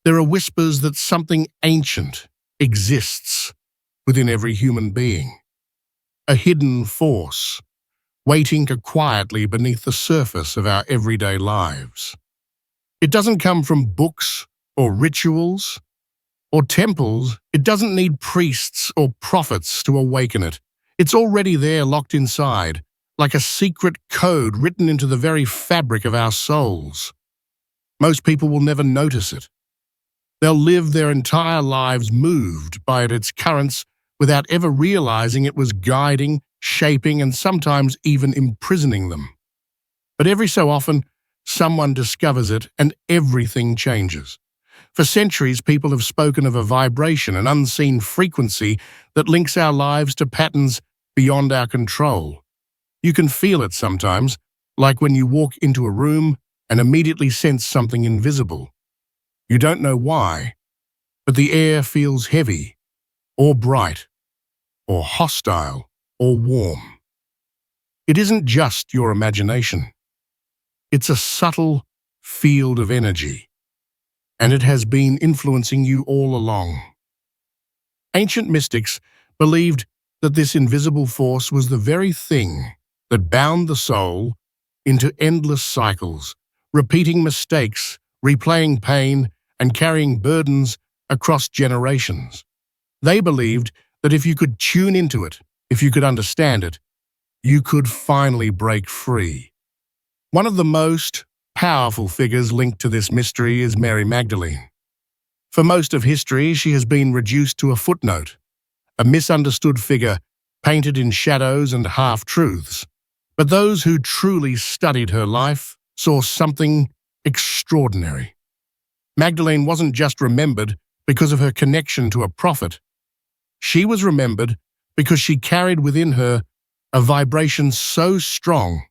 There are whispers that something ancient exists within every human being, a hidden force waiting quietly beneath the surface of our everyday lives. It doesn't come from books or rituals or temples. It doesn't need priests or prophets to awaken it. It's already there, locked inside, like a secret code written into the very fabric of our souls. Most people will never notice it. They'll live their entire lives moved by its currents without ever realizing it was guiding, shaping, and sometimes even imprisoning them. But every so often, someone discovers it and everything changes. For centuries, people have spoken of a vibration, an unseen frequency that links our lives to patterns beyond our control. You can feel it sometimes, like when you walk into a room and immediately sense something invisible. You don't know why, but the air feels heavy, or bright, or hostile, or warm. It isn't just your imagination. It's a subtle field of energy, and it has been influencing you all along. Ancient mystics believed that this invisible force was the very thing that bound the soul into endless cycles, repeating mistakes, replaying pain, and carrying burdens across generations. They believed that if you could tune into it, if you could understand it, you could finally break free. One of the most powerful figures linked to this mystery is Mary Magdalene. For most of history, she has been reduced to a footnote, a misunderstood figure painted in shadows and half-truths. But those who truly studied her life saw something extraordinary. Magdalene wasn't just remembered because of her connection to a prophet. She was remembered because she carried within her a vibration so strong,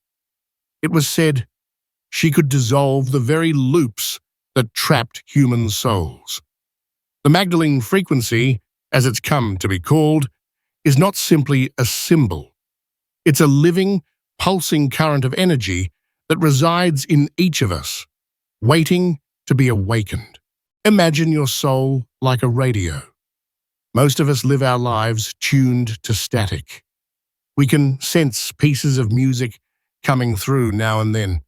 it was said she could dissolve the very loops that trapped human souls. The Magdalene Frequency, as it's come to be called, is not simply a symbol. It's a living, pulsing current of energy that resides in each of us, waiting to be awakened. Imagine your soul like a radio. Most of us live our lives tuned to static. We can sense pieces of music coming through now and then,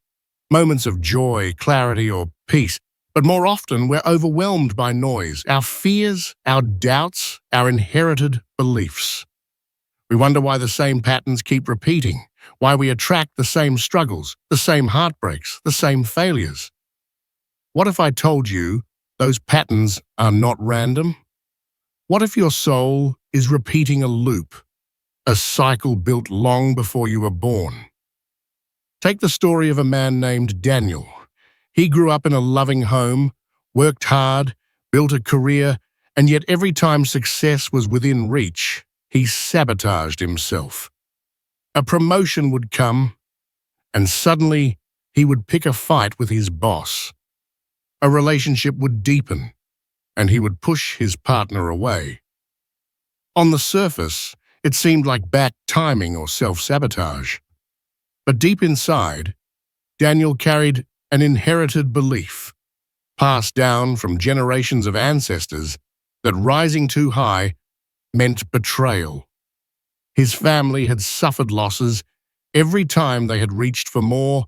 moments of joy, clarity, or peace. But more often, we're overwhelmed by noise, our fears, our doubts, our inherited beliefs. We wonder why the same patterns keep repeating, why we attract the same struggles, the same heartbreaks, the same failures. What if I told you those patterns are not random? What if your soul is repeating a loop, a cycle built long before you were born? Take the story of a man named Daniel. He grew up in a loving home, worked hard, built a career, and yet every time success was within reach, he sabotaged himself. A promotion would come, and suddenly he would pick a fight with his boss. A relationship would deepen, and he would push his partner away. On the surface, it seemed like bad timing or self-sabotage. But deep inside, Daniel carried an inherited belief, passed down from generations of ancestors, that rising too high meant betrayal. His family had suffered losses every time they had reached for more,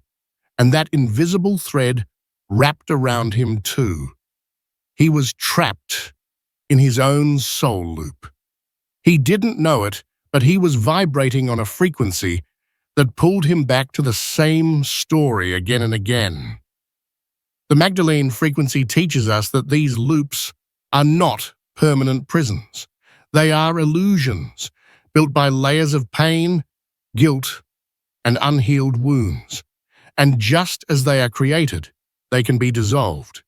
and that invisible thread wrapped around him too. He was trapped in his own soul loop. He didn't know it, but he was vibrating on a frequency that pulled him back to the same story again and again. The Magdalene Frequency teaches us that these loops are not permanent prisons. They are illusions built by layers of pain, guilt, and unhealed wounds. And just as they are created, they can be dissolved.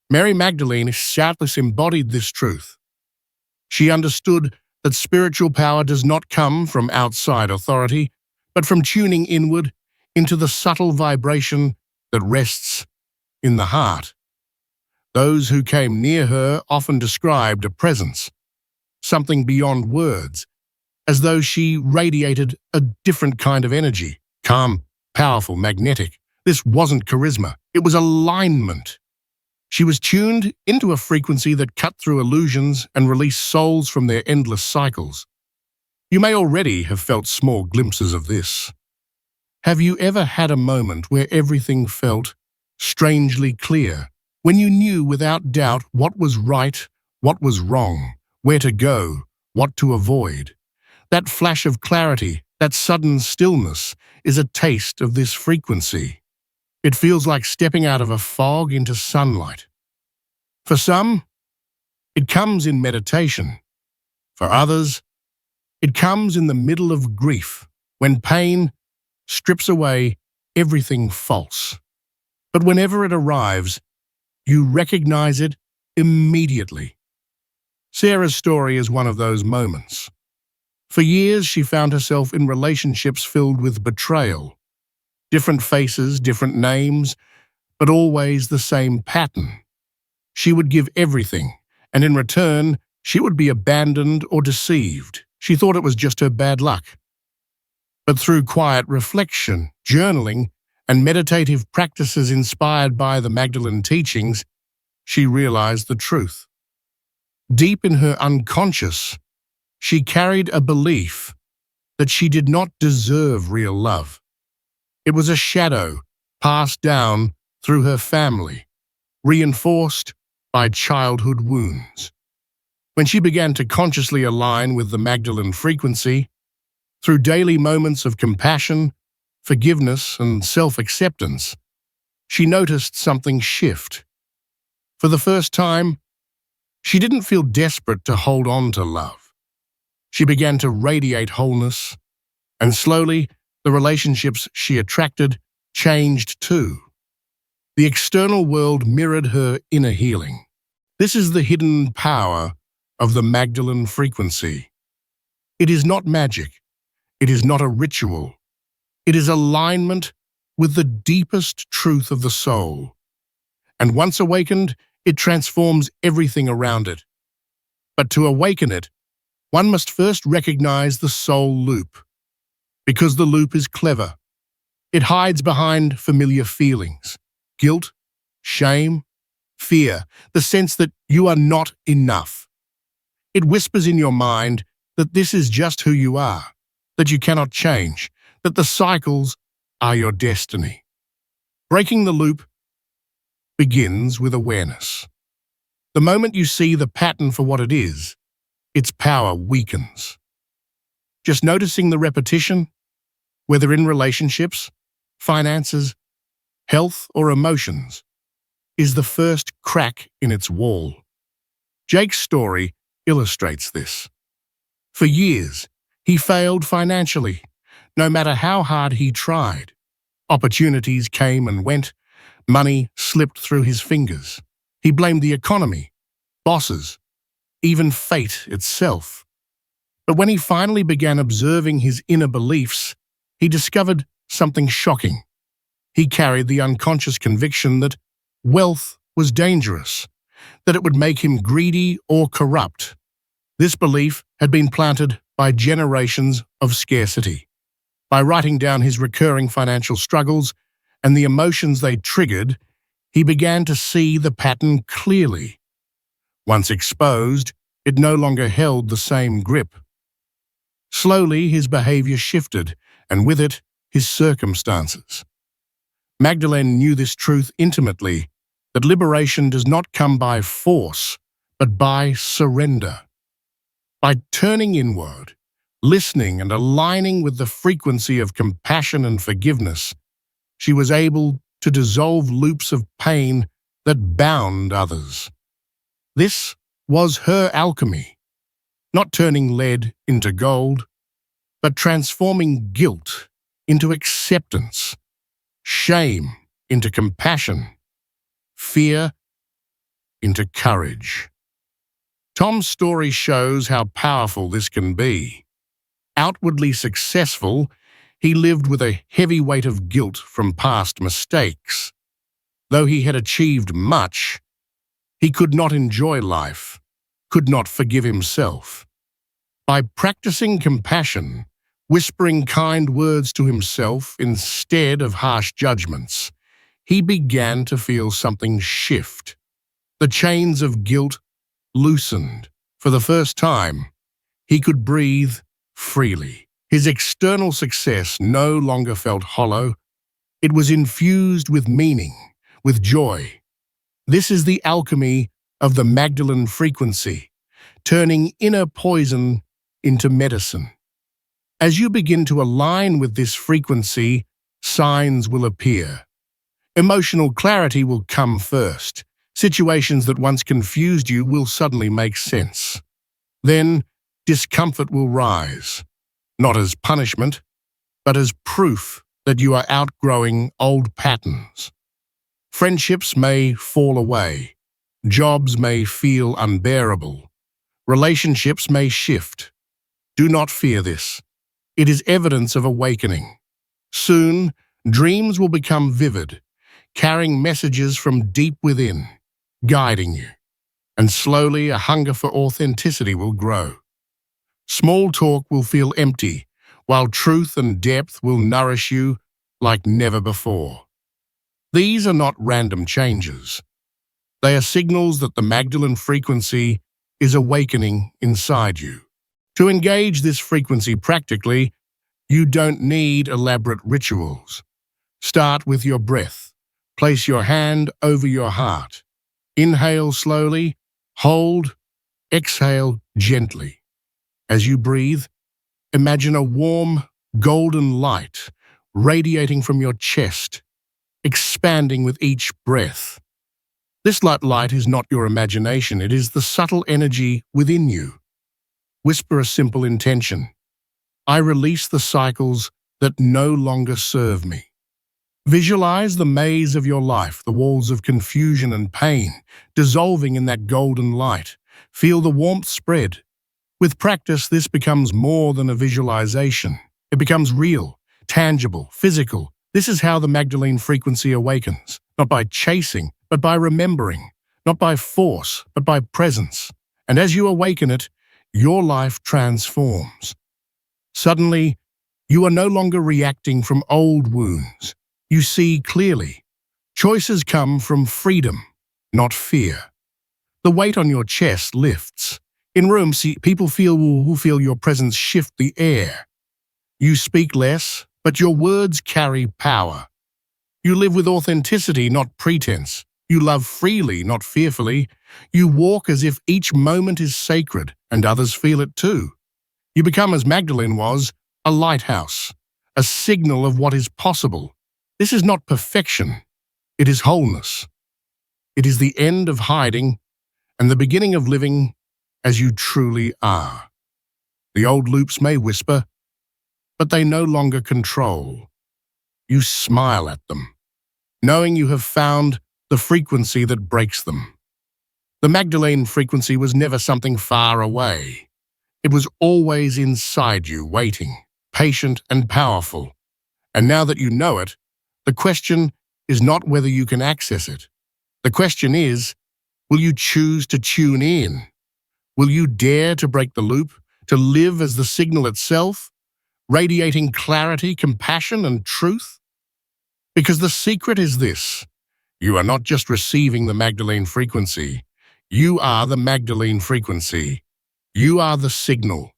Mary Magdalene doubtless embodied this truth. She understood that spiritual power does not come from outside authority, but from tuning inward into the subtle vibration that rests in the heart. Those who came near her often described a presence, something beyond words, as though she radiated a different kind of energy, calm, powerful, magnetic. This wasn't charisma, it was alignment. She was tuned into a frequency that cut through illusions and released souls from their endless cycles. You may already have felt small glimpses of this. Have you ever had a moment where everything felt strangely clear, when you knew without doubt what was right, what was wrong, where to go, what to avoid? That flash of clarity, that sudden stillness, is a taste of this frequency. It feels like stepping out of a fog into sunlight. For some, it comes in meditation. For others, it comes in the middle of grief, when pain strips away everything false. But whenever it arrives, you recognize it immediately. Sarah's story is one of those moments. For years, she found herself in relationships filled with betrayal. Different faces, different names, but always the same pattern. She would give everything, and in return, she would be abandoned or deceived. She thought it was just her bad luck. But through quiet reflection, journaling, and meditative practices inspired by the Magdalene teachings, she realized the truth. Deep in her unconscious, she carried a belief that she did not deserve real love. It was a shadow passed down through her family, reinforced by childhood wounds. When she began to consciously align with the Magdalene frequency, through daily moments of compassion, forgiveness, and self-acceptance, she noticed something shift. For the first time, she didn't feel desperate to hold on to love. She began to radiate wholeness, and slowly, the relationships she attracted changed too. The external world mirrored her inner healing. This is the hidden power of the Magdalene frequency. It is not magic. It is not a ritual. It is alignment with the deepest truth of the soul. And once awakened, it transforms everything around it. But to awaken it, one must first recognize the soul loop. Because the loop is clever. It hides behind familiar feelings, guilt, shame, fear, the sense that you are not enough. It whispers in your mind that this is just who you are, that you cannot change, that the cycles are your destiny. Breaking the loop begins with awareness. The moment you see the pattern for what it is, its power weakens. Just noticing the repetition, whether in relationships, finances, health, or emotions, is the first crack in its wall. Jake's story illustrates this. For years, he failed financially, no matter how hard he tried. Opportunities came and went, money slipped through his fingers. He blamed the economy, bosses, even fate itself. But when he finally began observing his inner beliefs, he discovered something shocking. He carried the unconscious conviction that wealth was dangerous, that it would make him greedy or corrupt. This belief had been planted by generations of scarcity. By writing down his recurring financial struggles and the emotions they triggered, he began to see the pattern clearly. Once exposed, it no longer held the same grip. Slowly, his behavior shifted, and with it, his circumstances. Magdalene knew this truth intimately, that liberation does not come by force, but by surrender. By turning inward, listening and aligning with the frequency of compassion and forgiveness, she was able to dissolve loops of pain that bound others. This was her alchemy, not turning lead into gold, but transforming guilt into acceptance, shame into compassion, fear into courage. Tom's story shows how powerful this can be. Outwardly successful, he lived with a heavy weight of guilt from past mistakes. Though he had achieved much, he could not enjoy life, could not forgive himself. By practicing compassion, whispering kind words to himself instead of harsh judgments, he began to feel something shift. The chains of guilt loosened. For the first time, he could breathe freely. His external success no longer felt hollow. It was infused with meaning, with joy. This is the alchemy of the Magdalene Frequency, turning inner poison into medicine. As you begin to align with this frequency, signs will appear. Emotional clarity will come first. Situations that once confused you will suddenly make sense. Then, discomfort will rise, not as punishment, but as proof that you are outgrowing old patterns. Friendships may fall away. Jobs may feel unbearable. Relationships may shift. Do not fear this. It is evidence of awakening. Soon, dreams will become vivid, carrying messages from deep within, guiding you. And slowly, a hunger for authenticity will grow. Small talk will feel empty, while truth and depth will nourish you like never before. These are not random changes. They are signals that the Magdalene Frequency is awakening inside you. To engage this frequency practically, you don't need elaborate rituals. Start with your breath. Place your hand over your heart. Inhale slowly, hold, exhale gently. As you breathe, imagine a warm, golden light radiating from your chest, expanding with each breath. This light is not your imagination, it is the subtle energy within you. Whisper a simple intention. I release the cycles that no longer serve me. Visualize the maze of your life, the walls of confusion and pain, dissolving in that golden light. Feel the warmth spread. With practice, this becomes more than a visualization. It becomes real, tangible, physical. This is how the Magdalene Frequency awakens, not by chasing, but by remembering, not by force, but by presence. And as you awaken it, your life transforms. Suddenly, you are no longer reacting from old wounds. You see clearly. Choices come from freedom, not fear. The weight on your chest lifts. In rooms, people who feel your presence shift the air. You speak less, but your words carry power. You live with authenticity, not pretense. You love freely, not fearfully. You walk as if each moment is sacred, and others feel it too. You become, as Magdalene was, a lighthouse, a signal of what is possible. This is not perfection. It is wholeness. It is the end of hiding and the beginning of living as you truly are. The old loops may whisper, but they no longer control. You smile at them, knowing you have found the frequency that breaks them. The Magdalene Frequency was never something far away. It was always inside you, waiting, patient and powerful. And now that you know it, the question is not whether you can access it. The question is, will you choose to tune in? Will you dare to break the loop, to live as the signal itself, radiating clarity, compassion, and truth? Because the secret is this: you are not just receiving the Magdalene Frequency. You are the Magdalene Frequency. You are the signal.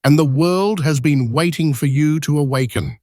And the world has been waiting for you to awaken.